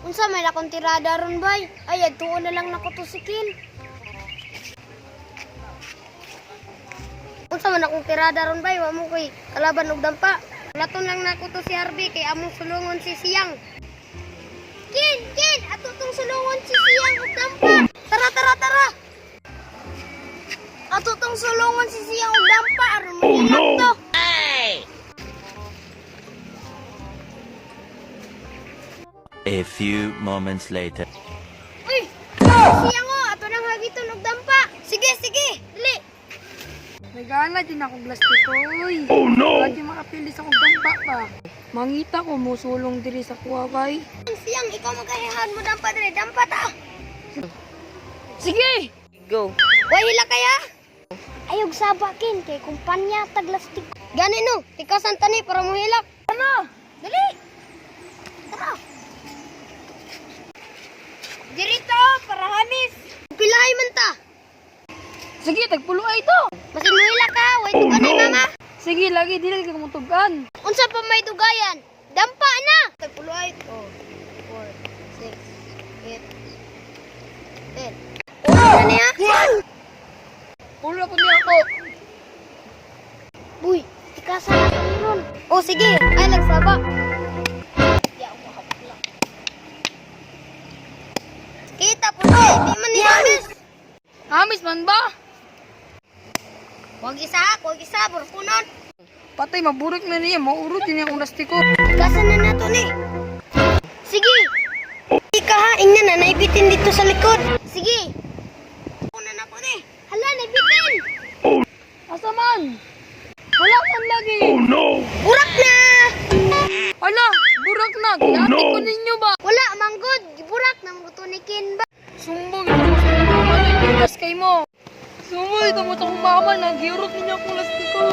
Unsa may lakong tirada ron bay? Ay adtuon na lang nako tusikin. Unsa man akong tirada ron bay? Wa mo koy kalaban og dampa. Laton lang nako to si Harvey kay among sulungon si Siyang. Kin, ato tong sulungon si Siyang og dampa. Tara. Ato tong sulungon si Siyang og dampa aron mo to. A few moments later. Uy! Siyang o! Ato nang hagiton og dampa! Sige! Dali! May gana din akong plastikoy. Oh no! Lagi makapili sa kong dampa pa. Mangita ko mo sulong diri sa kuwabay. Siyang, ikaw magahihan mo dampa dali. Dampa ta! Sige! Go! Way hila kaya? Ayog sabakin kay kumpanya taglastik. Gani no! Ikaw santani para mo hilak. Ano? Dali! Tara! Dirito! Para hamis! Pilahay man ta! Sige, tagpulo ay to! Masin mo hilak ka! Way tugan ay mama! Sige, lagi di lagi ka mutugan. Unsa pa may dugayan? Dampa na! Tagpuluay. 4, 6, 8, 10. Ano niya? Pulo po niya ako. Buy, tikasan na kami ron. Oh, sige. Ay, nagsaba. Kita po na. Di man ni Hamis. Hamis man ba? Huwag isa. Burkunon. Patay, maburik na niya. Maurot din yung plastiko. Tikasan na nato ni. Sige. Ika ha, ingnan na. Naibitin dito sa likod. Sige. Una na po ni. Hala, naibitin. Asa man? Wala man lagi. Burak na. Ala, burak na. Ginati ko ninyo ba? Wala, manggod. Burak na magutunikin ba? Sumbog ito mo sa mama. Nagbigas kay mo. Sumbog ito mo sa mama. Naghirot niya ang plastiko.